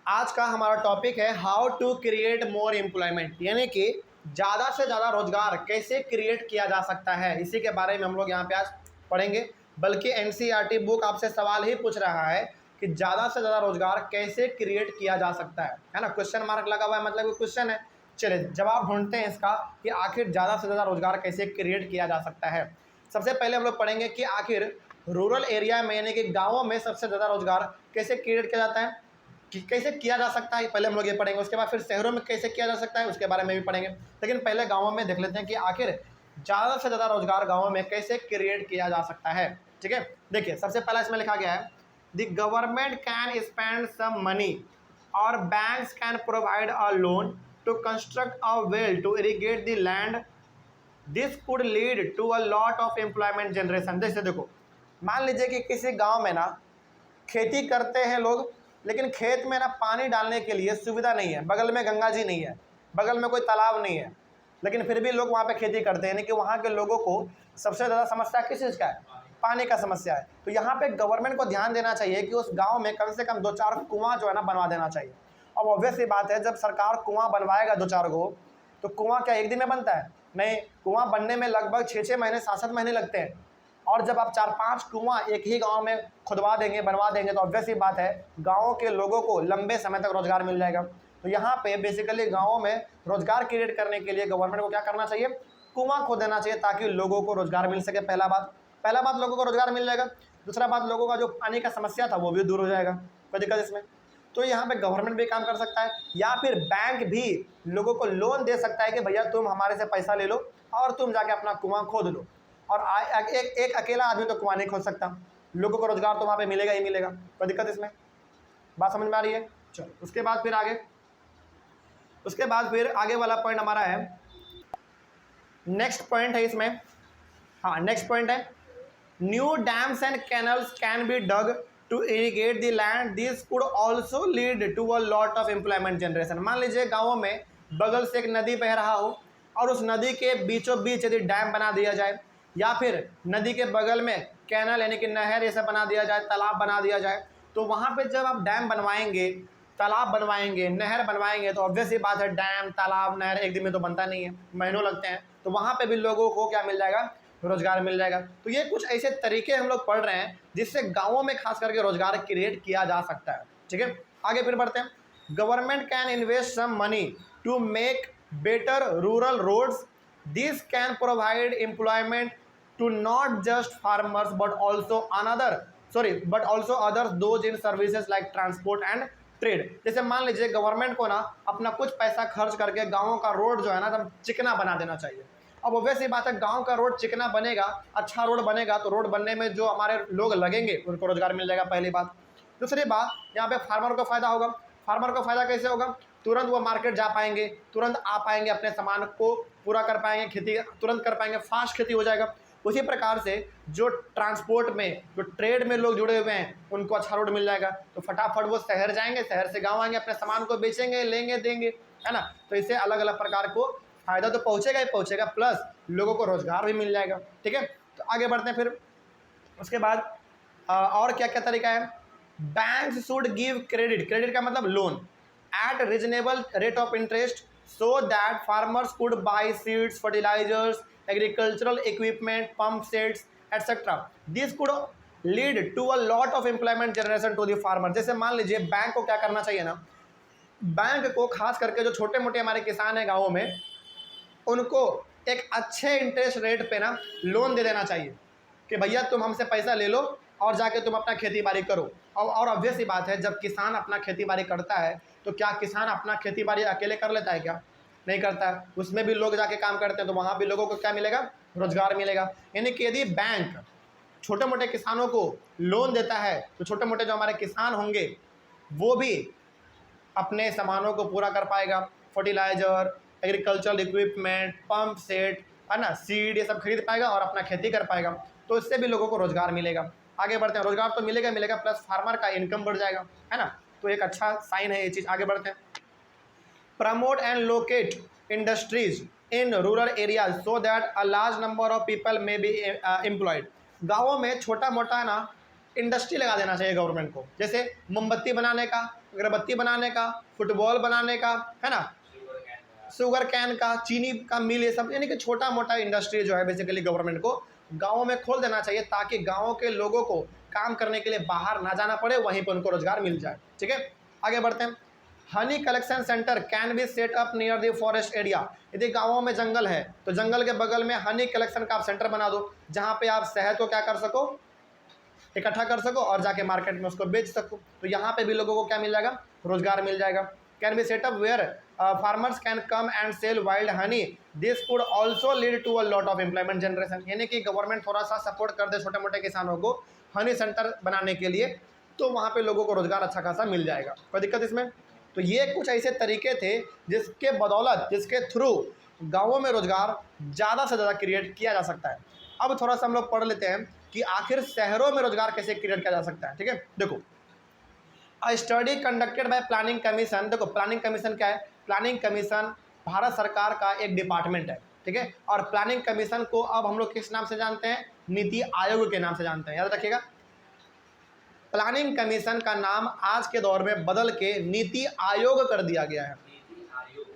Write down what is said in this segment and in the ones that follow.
आज का हमारा टॉपिक है how to create more employment, यानी कि ज़्यादा से ज़्यादा रोजगार कैसे क्रिएट किया जा सकता है। इसी के बारे में हम लोग यहाँ पे आज पढ़ेंगे। बल्कि एनसीईआरटी बुक आपसे सवाल ही पूछ रहा है कि ज़्यादा से ज़्यादा रोजगार कैसे क्रिएट किया जा सकता है ना। क्वेश्चन मार्क लगा हुआ है, मतलब क्वेश्चन है। चलिए जवाब ढूंढते हैं इसका कि आखिर ज़्यादा से ज़्यादा रोजगार कैसे क्रिएट किया जा सकता है। सबसे पहले हम लोग पढ़ेंगे कि आखिर रूरल एरिया में यानी कि गाँवों में सबसे ज़्यादा रोजगार कैसे क्रिएट किया जाता है, कि कैसे किया जा सकता है। पहले हम लोग ये पढ़ेंगे, उसके बाद फिर शहरों में कैसे किया जा सकता है उसके बारे में भी पढ़ेंगे। लेकिन पहले गाँवों में देख लेते हैं कि आखिर ज़्यादा से ज़्यादा रोजगार गाँवों में कैसे क्रिएट किया जा सकता है। ठीक है, देखिए सबसे पहला इसमें लिखा गया है the government can spend some money or banks can provide a loan to construct a well to irrigate the land. This could lead to a lot of employment generation. जैसे देखो, मान लीजिए कि किसी गांव में ना खेती करते हैं लोग, लेकिन खेत में ना पानी डालने के लिए सुविधा नहीं है, बगल में गंगा जी नहीं है, बगल में कोई तालाब नहीं है, लेकिन फिर भी लोग वहाँ पे खेती करते हैं। यानी कि वहाँ के लोगों को सबसे ज़्यादा समस्या किस चीज़ का है? पानी का समस्या है। तो यहाँ पे गवर्नमेंट को ध्यान देना चाहिए कि उस गाँव में कम से कम 2-4 कुआं जो है ना बनवा देना चाहिए। अब ऑब्वियस सी बात है, जब सरकार कुआं बनवाएगा 2-4 गो, तो कुआं क्या एक दिन में बनता है? नहीं, कुआं बनने में लगभग 6-6 महीने 7-7 महीने लगते हैं। और जब आप 4-5 कुआं एक ही गांव में खुदवा देंगे, बनवा देंगे, तो ऑब्वियस ही बात है गांवों के लोगों को लंबे समय तक रोजगार मिल जाएगा। तो यहाँ पे बेसिकली गांवों में रोजगार क्रिएट करने के लिए गवर्नमेंट को क्या करना चाहिए? कुआं खोद देना चाहिए, ताकि लोगों को रोजगार मिल सके। पहला बात लोगों को रोजगार मिल जाएगा। दूसरा बात, लोगों का जो पानी का समस्या था वो भी दूर हो जाएगा, कोई दिक्कत इसमें। तो यहाँ पे गवर्नमेंट भी काम कर सकता है, या फिर बैंक भी लोगों को लोन दे सकता है कि भैया तुम हमारे से पैसा ले लो और तुम जाके अपना कुआं खोद लो। और एक अकेला आदमी तो कुआं नहीं खोद सकता, लोगों को रोजगार तो वहाँ पे मिलेगा ही मिलेगा, कोई दिक्कत इसमें। बात समझ में आ रही है? चलो उसके बाद फिर आगे वाला पॉइंट हमारा है, नेक्स्ट पॉइंट है इसमें। हाँ, नेक्स्ट पॉइंट है new dams and canals can be dug to irrigate the land. This could also lead to a lot of employment generation. मान लीजिए गाँवों में बगल से एक नदी बह रहा हो और उस नदी के बीचों बीच यदि डैम बना दिया जाए, या फिर नदी के बगल में कैनल यानी कि नहर ये सब बना दिया जाए, तालाब बना दिया जाए, तो वहाँ पे जब आप डैम बनवाएंगे, तालाब बनवाएंगे, नहर बनवाएंगे, तो ऑब्वियस ही बात है डैम तालाब नहर एक दिन में तो बनता नहीं है, महीनों लगते हैं। तो वहाँ पे भी लोगों को क्या मिल जाएगा? रोजगार मिल जाएगा। तो ये कुछ ऐसे तरीके हम लोग पढ़ रहे हैं जिससे गाँवों में खास करके रोजगार क्रिएट किया जा सकता है। ठीक है, आगे फिर बढ़ते हैं। Government can invest some money to make better rural roads. This can provide employment to not just farmers but also others those in services like transport and trade। जैसे मान लीजिए गवर्नमेंट को ना अपना कुछ पैसा खर्च करके गाँवों का रोड जो है ना एकदम चिकना बना देना चाहिए। अब ऑब्वियस ही बात है, गांव का रोड चिकना बनेगा, अच्छा रोड बनेगा, तो रोड बनने में जो हमारे लोग लगेंगे उनको रोजगार मिल जाएगा, पहली बात। दूसरी बात, यहाँ पे फार्मर को फायदा होगा। फार्मर को फायदा कैसे होगा? तुरंत वो मार्केट जा पाएंगे, तुरंत आ पाएंगे, अपने सामान को पूरा कर पाएंगे, खेती तुरंत कर पाएंगे, फास्ट खेती हो जाएगा। उसी प्रकार से जो ट्रांसपोर्ट में जो ट्रेड में लोग जुड़े हुए हैं उनको अच्छा रोड मिल जाएगा, तो फटाफट वो शहर जाएंगे, शहर से गांव आएंगे, अपने सामान को बेचेंगे, लेंगे, देंगे, है ना। तो इससे अलग अलग प्रकार को फायदा तो पहुंचेगा ही पहुंचेगा, प्लस लोगों को रोजगार भी मिल जाएगा। ठीक है, तो आगे बढ़ते हैं फिर। उसके बाद और क्या क्या तरीका है? बैंक्स शुड गिव क्रेडिट का मतलब loan at reasonable rate of interest so that farmers could buy seeds, fertilisers, agricultural equipment, pump sets, etc. This could lead to a lot of employment generation to the farmer। जैसे मान लीजिए bank को क्या करना चाहिए ना, bank को खास करके जो छोटे मोटे हमारे किसान हैं गाँवों में, उनको एक अच्छे इंटरेस्ट रेट पे ना लोन दे देना चाहिए कि भैया तुम हमसे पैसा ले लो और जाके तुम अपना खेती बाड़ी करो। और ऑब्वियस ही बात है, जब किसान अपना खेती बाड़ी करता है तो क्या किसान अपना खेती बाड़ी अकेले कर लेता है? क्या नहीं करता है, उसमें भी लोग जाके काम करते हैं, तो वहाँ भी लोगों को क्या मिलेगा? रोजगार मिलेगा। यानी कि यदि बैंक छोटे मोटे किसानों को लोन देता है तो छोटे मोटे जो हमारे किसान होंगे वो भी अपने सामानों को पूरा कर पाएगा, fertiliser, agricultural equipment, pump set, है ना, सीड, ये सब खरीद पाएगा और अपना खेती कर पाएगा। तो इससे भी लोगों को रोजगार मिलेगा। आगे बढ़ते हैं, रोजगार तो मिलेगा मिलेगा, प्लस फार्मर का इनकम बढ़ जाएगा, है ना। तो एक अच्छा साइन है ये चीज़। आगे बढ़ते हैं। Promote and locate industries in rural areas so that a large number of people may be employed. गाँवों में छोटा मोटा ना इंडस्ट्री लगा देना चाहिए गवर्नमेंट को, जैसे मोमबत्ती बनाने का, अगरबत्ती बनाने का, फुटबॉल बनाने का, है ना, शुगर कैन का, चीनी का मिल, ये सब, यानी कि छोटा मोटा इंडस्ट्री जो है बेसिकली गवर्नमेंट को गाँव में खोल देना चाहिए, ताकि गाँव के लोगों को काम करने के लिए बाहर ना जाना पड़े, वहीं पर उनको रोजगार मिल जाए। ठीक है, आगे बढ़ते हैं। Honey collection centre can be set up near the forest area. यदि गाँवों में जंगल है तो जंगल के बगल में हनी कलेक्शन का आप सेंटर बना दो, जहाँ पे आप शहद को क्या कर सको, इकट्ठा कर सको और जाके मार्केट में उसको बेच सको। तो यहाँ पे भी लोगों को क्या मिल जाएगा, रोजगार मिल जाएगा। Can be set up where farmers can come and sell wild honey, this could also lead to a lot of employment generation. यानी कि गवर्नमेंट थोड़ा सा सपोर्ट कर दे छोटे मोटे किसानों को हनी सेंटर बनाने के लिए, तो वहाँ पे लोगों को रोजगार अच्छा खासा मिल जाएगा। कोई दिक्कत इसमें? तो ये कुछ ऐसे तरीके थे जिसके बदौलत, जिसके थ्रू गाँवों में रोजगार ज़्यादा से ज़्यादा क्रिएट किया जा सकता है। अब थोड़ा सा हम लोग पढ़ लेते हैं कि आखिर शहरों में रोजगार कैसे क्रिएट किया जा सकता है। ठीक है, देखो, अ study conducted by planning commission. देखो प्लानिंग कमीशन क्या है? प्लानिंग कमीशन भारत सरकार का एक डिपार्टमेंट है। ठीक है, और प्लानिंग कमीशन को अब हम लोग किस नाम से जानते हैं? नीति आयोग के नाम से जानते हैं, याद रखिएगा। प्लानिंग कमीशन का नाम आज के दौर में बदल के नीति आयोग कर दिया गया है।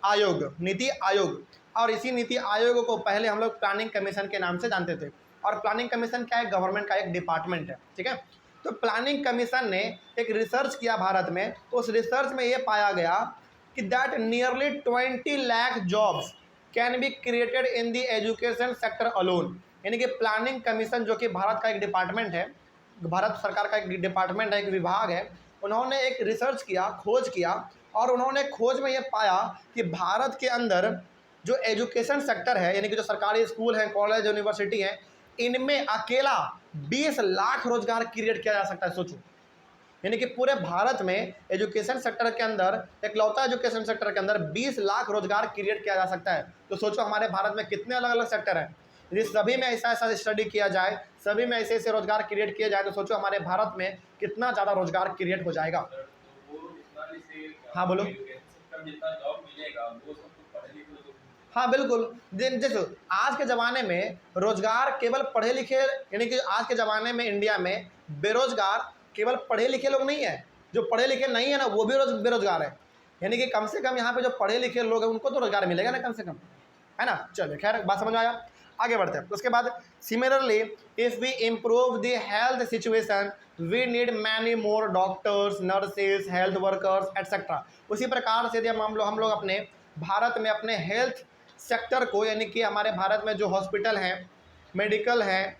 आयोग, नीति आयोग। और इसी नीति आयोग को पहले हम लोग प्लानिंग कमीशन के नाम से जानते थे। और प्लानिंग कमीशन क्या है? गवर्नमेंट का एक डिपार्टमेंट है। ठीक है, तो प्लानिंग कमीशन ने एक रिसर्च किया भारत में। उस रिसर्च में ये पाया गया कि that nearly 20 lakh jobs can be created in the education sector alone. यानी कि प्लानिंग कमीशन जो कि भारत का एक डिपार्टमेंट है, भारत सरकार का एक डिपार्टमेंट है, एक विभाग है, उन्होंने एक रिसर्च किया, खोज किया, और उन्होंने खोज में ये पाया कि भारत के अंदर जो एजुकेशन सेक्टर है, यानी कि जो सरकारी स्कूल हैं, कॉलेज, यूनिवर्सिटी हैं, इनमें अकेला 20 लाख रोजगार क्रिएट किया जा सकता है। सोचो, यानी कि पूरे भारत में एजुकेशन सेक्टर के अंदर, इकलौता एजुकेशन सेक्टर के अंदर 20 लाख रोजगार क्रिएट किया जा सकता है। तो सोचो हमारे भारत में कितने अलग अलग सेक्टर हैं। यदि सभी में ऐसा ऐसा स्टडी किया जाए, सभी में ऐसे ऐसे रोजगार क्रिएट किए जाए, तो सोचो हमारे भारत में कितना ज़्यादा रोजगार क्रिएट हो जाएगा। हाँ बोलो। हाँ बिल्कुल, जैसे आज के ज़माने में रोजगार केवल पढ़े लिखे, यानी कि आज के ज़माने में इंडिया में बेरोजगार केवल पढ़े लिखे लोग नहीं है, जो पढ़े लिखे नहीं है ना वो भी बेरोजगार है। यानी कि कम से कम यहाँ पे जो पढ़े लिखे लोग हैं उनको तो रोजगार मिलेगा ना कम से कम, है ना। चलिए खैर, बात समझ में आया, आगे बढ़ते हैं। उसके बाद similarly if we improve the health situation we need many more doctors, nurses, health workers etcetera. उसी प्रकार से यदि हम लोग अपने भारत में अपने हेल्थ सेक्टर को, यानी कि हमारे भारत में जो हॉस्पिटल हैं, मेडिकल हैं,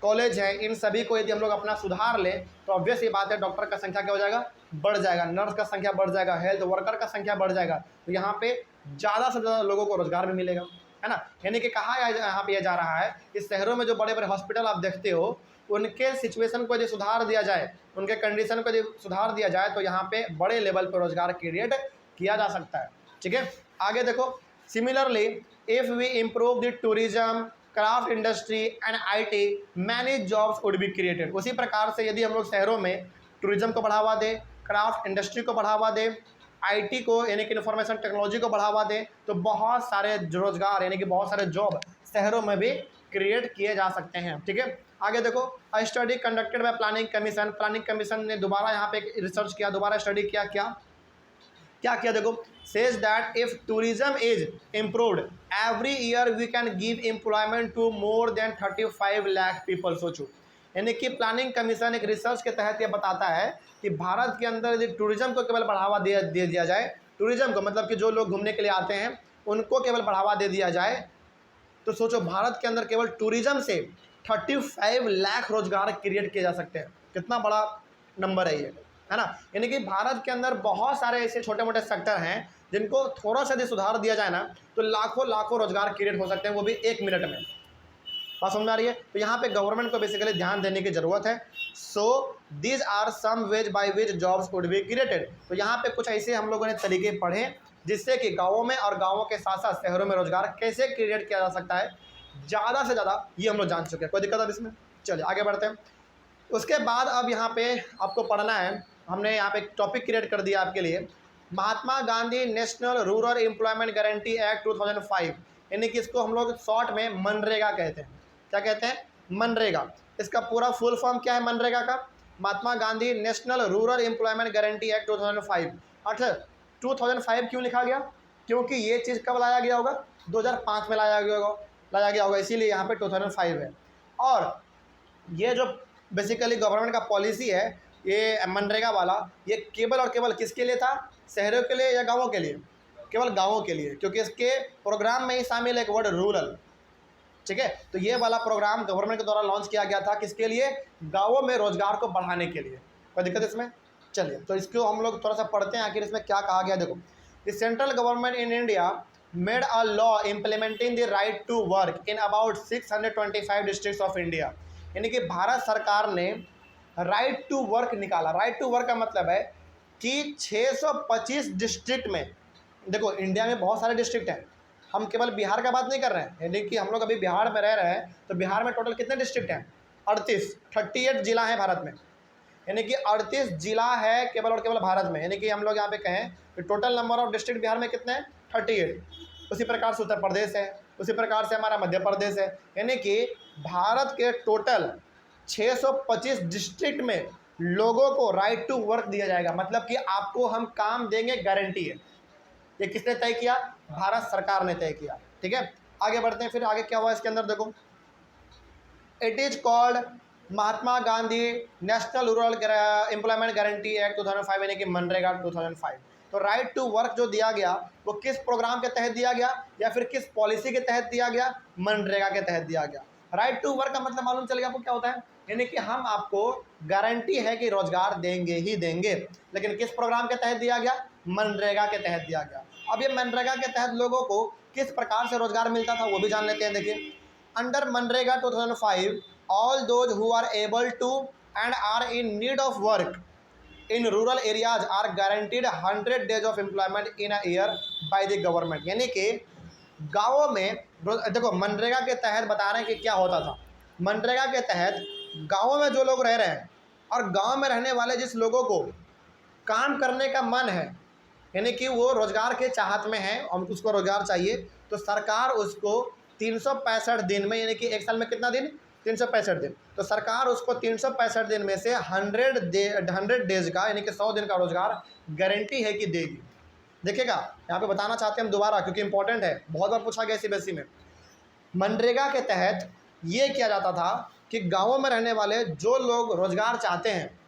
कॉलेज हैं, इन सभी को यदि हम लोग अपना सुधार लें तो ऑब्वियस ये बात है, डॉक्टर का संख्या क्या हो जाएगा? बढ़ जाएगा, नर्स का संख्या बढ़ जाएगा, हेल्थ वर्कर का संख्या बढ़ जाएगा। तो यहाँ पे ज़्यादा से ज़्यादा लोगों को रोजगार भी मिलेगा, है ना। यानी कि कहा यहाँ पे यह जा रहा है कि शहरों में जो बड़े बड़े हॉस्पिटल आप देखते हो, उनके सिचुएशन को यदि सुधार दिया जाए, उनके कंडीशन को यदि सुधार दिया जाए, तो यहाँ पे बड़े लेवल पर रोजगार क्रिएट किया जा सकता है। ठीक है, आगे देखो, similarly if we improve the tourism, craft industry and IT, many jobs would be created. उसी प्रकार से यदि हम लोग शहरों में टूरिज्म को बढ़ावा दें, क्राफ्ट इंडस्ट्री को बढ़ावा दें, IT को यानी कि इंफॉर्मेशन टेक्नोलॉजी को बढ़ावा दें, तो बहुत सारे रोजगार यानी कि बहुत सारे जॉब शहरों में भी क्रिएट किए जा सकते हैं। ठीक है, आगे देखो, अ study conducted by planning commission. Planning commission ने दोबारा यहाँ पे रिसर्च किया, दोबारा स्टडी किया, क्या किया देखो, says that if tourism is improved every year we can give employment to more than 35 lakh people. सोचो, यानी कि प्लानिंग कमीशन एक रिसर्च के तहत ये बताता है कि भारत के अंदर यदि टूरिज्म को केवल बढ़ावा दे दिया जाए, टूरिज्म को मतलब कि जो लोग घूमने के लिए आते हैं उनको केवल बढ़ावा दे दिया जाए, तो सोचो भारत के अंदर केवल टूरिज्म से 35 लाख रोजगार क्रिएट किए जा सकते हैं। कितना बड़ा नंबर है ये, है ना। यानी कि भारत के अंदर बहुत सारे ऐसे छोटे मोटे सेक्टर हैं जिनको थोड़ा सा यदि सुधार दिया जाए ना, तो लाखों लाखों रोजगार क्रिएट हो सकते हैं, वो भी 1 मिनट में। बात समझ में आ रही है? तो यहाँ पे गवर्नमेंट को बेसिकली ध्यान देने की जरूरत है। So these are some ways by which jobs would be created. तो यहाँ पे कुछ ऐसे हम लोगों ने तरीके पढ़े जिससे कि गाँवों में और गाँवों के साथ साथ शहरों में रोजगार कैसे क्रिएट किया जा सकता है, ज़्यादा से ज़्यादा ये हम लोग जान चुके हैं। कोई दिक्कत है इसमें? चलिए आगे बढ़ते हैं। उसके बाद अब यहाँ पे आपको पढ़ना है, हमने यहाँ पे एक टॉपिक क्रिएट कर दिया आपके लिए, Mahatma Gandhi national rural employment guarantee act 2005, यानी कि इसको हम लोग शॉर्ट में मनरेगा कहते हैं। क्या कहते हैं? मनरेगा। इसका पूरा फुल फॉर्म क्या है मनरेगा का? Mahatma Gandhi national rural employment guarantee act 2005। अच्छा, 2005 क्यों लिखा गया? क्योंकि ये चीज़ कब लाया गया होगा? 2005 में लाया गया होगा, इसीलिए यहाँ पे 2005 है। और ये जो बेसिकली गवर्नमेंट का पॉलिसी है, ये मनरेगा वाला, ये केवल और केवल किसके लिए था? शहरों के लिए या गाँवों के लिए? केवल गाँवों के लिए, क्योंकि इसके प्रोग्राम में ही शामिल है एक वर्ड रूरल। ठीक है, तो ये वाला प्रोग्राम गवर्नमेंट के द्वारा लॉन्च किया गया था, किसके लिए? गाँवों में रोजगार को बढ़ाने के लिए। कोई दिक्कत इसमें? चलिए, तो इसको हम लोग थोड़ा सा पढ़ते हैं, आखिर इसमें क्या कहा गया। देखो, the central government in India made a law implementing the right to work in about 625 districts of India. यानी कि भारत सरकार ने राइट टू वर्क निकाला। राइट टू वर्क का मतलब है कि 625 डिस्ट्रिक्ट में, देखो इंडिया में बहुत सारे डिस्ट्रिक्ट हैं, हम केवल बिहार का बात नहीं कर रहे हैं, यानी कि हम लोग अभी बिहार में रह रहे हैं, तो बिहार में टोटल कितने डिस्ट्रिक्ट हैं? 38 जिला हैं भारत में, यानी कि 38 जिला है केवल और केवल भारत में। यानी कि हम लोग यहाँ पे कहें कि total number of district Bihar में कितने हैं? 38। उसी प्रकार से उत्तर प्रदेश है, उसी प्रकार से हमारा मध्य प्रदेश है। यानी कि भारत के टोटल 625 डिस्ट्रिक्ट में लोगों को राइट टू वर्क दिया जाएगा, मतलब कि आपको हम काम देंगे, गारंटी है। ये किसने तय किया? भारत सरकार ने तय किया। ठीक है, आगे बढ़ते हैं। फिर आगे क्या हुआ इसके अंदर, देखो, it is called Mahatma Gandhi national rural employment guarantee act 2005, यानी कि मनरेगा 2005। तो राइट टू वर्क जो दिया गया वो किस प्रोग्राम के तहत दिया गया या फिर किस पॉलिसी के तहत दिया गया? मनरेगा के तहत दिया गया। राइट टू वर्क का मतलब मालूम चल गया आपको क्या होता है? यानी कि हम आपको गारंटी है कि रोजगार देंगे ही देंगे, लेकिन किस प्रोग्राम के तहत दिया गया? मनरेगा के तहत दिया गया। अब ये मनरेगा के तहत लोगों को किस प्रकार से रोजगार मिलता था वो भी जान लेते हैं। देखिए, under MNREGA 2005 all those who are able to and are in need of work in rural areas are guaranteed 100 days of employment in a year by the government। यानी कि गाँवों में, देखो मनरेगा के तहत बता रहे हैं कि क्या होता था। मनरेगा के तहत गाँवों में जो लोग रह रहे हैं और गाँव में रहने वाले जिस लोगों को काम करने का मन है, यानी कि वो रोजगार के चाहत में है और उसको रोजगार चाहिए, तो सरकार उसको 365 दिन में, यानी कि एक साल में कितना दिन? 365 दिन। तो सरकार उसको 365 दिन में से 100 डेज का, यानी कि 100 दिन का रोजगार गारंटी है कि देगी। देखिएगा, यहाँ पे बताना चाहते हैं हम दोबारा, क्योंकि इंपॉर्टेंट है, बहुत बार पूछा गया सीबीएसई में। मनरेगा के तहत ये किया जाता था कि गाँवों में रहने वाले जो लोग रोजगार चाहते हैं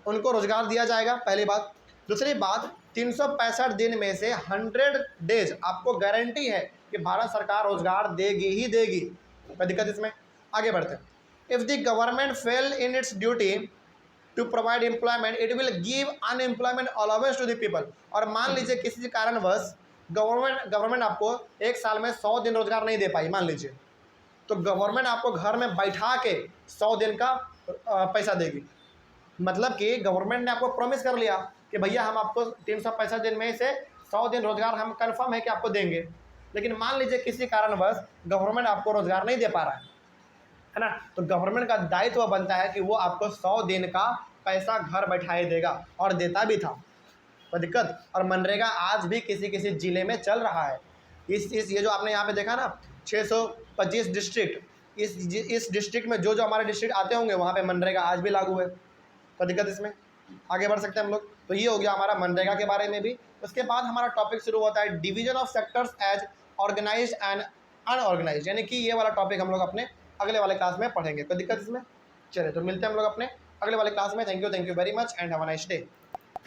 उनको रोजगार दिया जाएगा, पहली बात। दूसरी बात, 365 दिन में से 100 डेज आपको गारंटी है कि भारत सरकार रोजगार देगी ही देगी। कोई दिक्कत इसमें? आगे बढ़ते हैं। If the government fail in its duty to provide employment it will give unemployment allowance to the people. और मान लीजिए किसी कारणवश गवर्नमेंट आपको एक साल में 100 दिन रोजगार नहीं दे पाई, मान लीजिए, तो गवर्नमेंट आपको घर में बैठा के 100 दिन का पैसा देगी। मतलब कि गवर्नमेंट ने आपको प्रॉमिस कर लिया कि भैया हम आपको 365 दिन में से 100 दिन रोजगार हम कंफर्म है कि आपको देंगे, लेकिन मान लीजिए किसी कारणवश गवर्नमेंट आपको रोजगार नहीं दे पा रहा है ना, तो गवर्नमेंट का दायित्व बनता है कि वो आपको 100 दिन का पैसा घर बैठाए देगा, और देता भी था। कोई दिक्कत? और मनरेगा आज भी किसी किसी ज़िले में चल रहा है। ये जो आपने यहाँ पे देखा ना, 625 डिस्ट्रिक्ट, इस डिस्ट्रिक्ट में जो हमारे डिस्ट्रिक्ट आते होंगे वहाँ पे मनरेगा आज भी लागू है। कोई दिक्कत इसमें? आगे बढ़ सकते हैं हम लोग। तो ये हो गया हमारा मनरेगा के बारे में भी। उसके बाद हमारा टॉपिक शुरू होता है division of sectors as organised and unorganised, यानी कि ये वाला टॉपिक हम लोग अपने अगले वाले क्लास में पढ़ेंगे। कोई दिक्कत इसमें? चलिए, तो मिलते हैं हम लोग अपने अगले वाले क्लास में। Thank you very much and have a nice day.